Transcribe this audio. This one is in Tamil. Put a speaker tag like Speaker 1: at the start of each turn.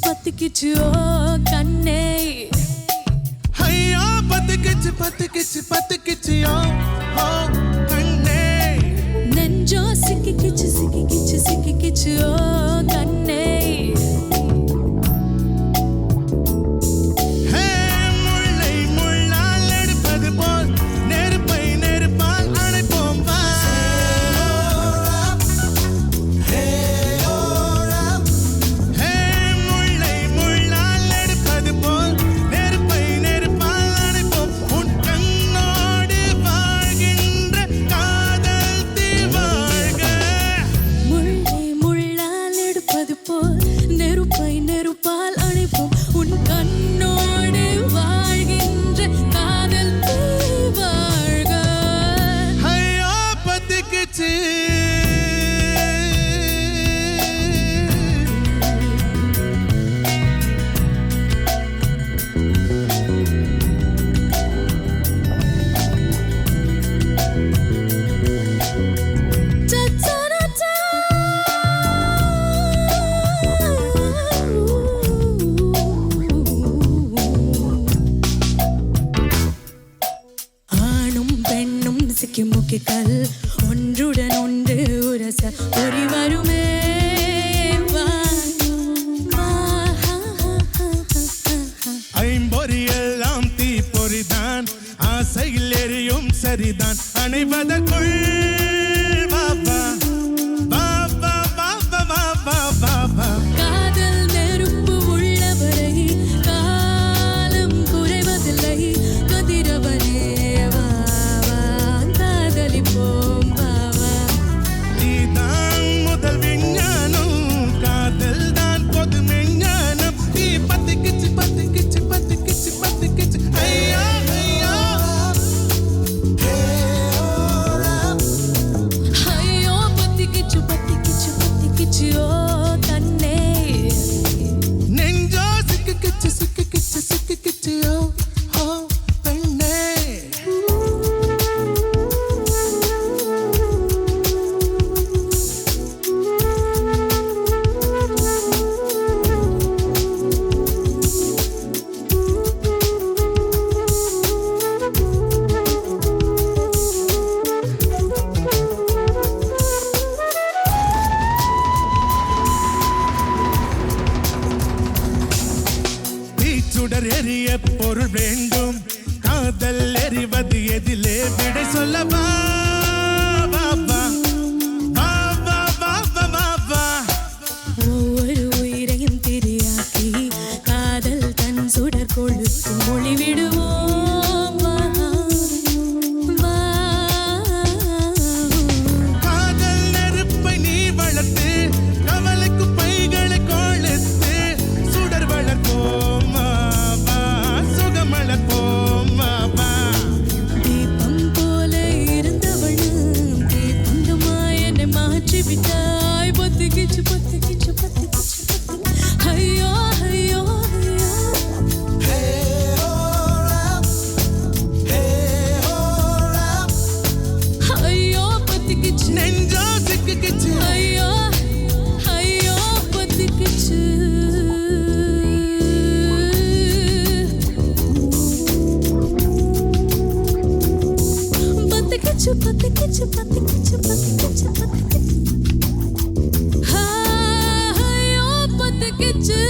Speaker 1: பத்திக்கிச்சு ஓ கண்ணே
Speaker 2: ஐயோ பத்திக்கிச்சு ஓ கண்ணே
Speaker 1: நெஞ்சோ சிக்கிக்கிச்சு ஓ கண்ணே
Speaker 2: முல்லை முள்ளால் எடுப்பது போல் நெருப்பை நெருப்பால் அணைப்போம் வா முல்லை முள்ளால் எடுப்பது போல் நெருப்பை நெருப்பால் அணைப்போம் உன் கண்ணோடு வாழ்கின்ற காதல் தீவாழ்க
Speaker 1: முல்லை முள்ளால் எடுப்பது போல் நெருப்பை நெருப்பால் அணைப்போம் உன் கண்ணோடு வாழ்கின்ற காதல் தீவாழ்க
Speaker 2: ஐயோ பத்திக்கிச்சு
Speaker 1: ஆணும் பெண்ணும் சிக்கிமுக்கிகள் ஒன்றுடன் ஒன்று உரச பொறி வருமே வா, வா,
Speaker 2: ஐம்பொறி எல்லாம் தீப்பொறிதான் ஆசையில் எரியும் சரிதான் அணைவதற்குள் வா வா வா வா வா வா வா வா வா
Speaker 1: காதல் நெருப்பு உள்ளவரை காலம் குறைவதில்லை கதிரவனே வா வா காதலிப்போம் வா வா
Speaker 2: நீதான் முதல் விஞ்ஞானம் காதல் தான் பொது மெஞ்ஞானம் நீ பத்திக்கிச்சு பத்திக்கிச்சு பத்திக்கிச்சு பத்திக்கிச்சு ஐயா ஐயா
Speaker 1: ஐயோ பத்திக்கிச்சு ஓ கண்ணே
Speaker 2: நெஞ்சோ சிக்கிக்கிச்சு ஓ பெண்ணே தீச்சுடர் எரிய பொருள் வேண்டும் காதல் எரிவது எதிலே விடை சொல்லவா வா வா வா வா வா வா வா வா
Speaker 1: ஒவ்வொரு உயிரையும் திரியாக்கி காதல் தன் சுடர் கொழுத்து மொழி விடுவோம் வா, வா.
Speaker 2: காதல் நெருப்பை நீ வளர்த்து கவலைக்கு பைகளை கொளுத்து சுடர் வளர்ப்போம் வா வா சுகம் வளர்ப்போம் வா வா
Speaker 1: தீபம் போல இருந்தவளும் தீபந்தமாய் என்னை மாற்றி விட்டாய் பத்திக்கிச்சு ஐயோ ஐயோ ஐயோ பத்திக்கிச்சு
Speaker 2: நெஞ்சோ சிக்கிக்கிச்சு
Speaker 1: ஐயோ ஐயோ பத்திக்கிச்சு பத்திக்கிச்சு. ஐயோ பத்திக்கிச்சு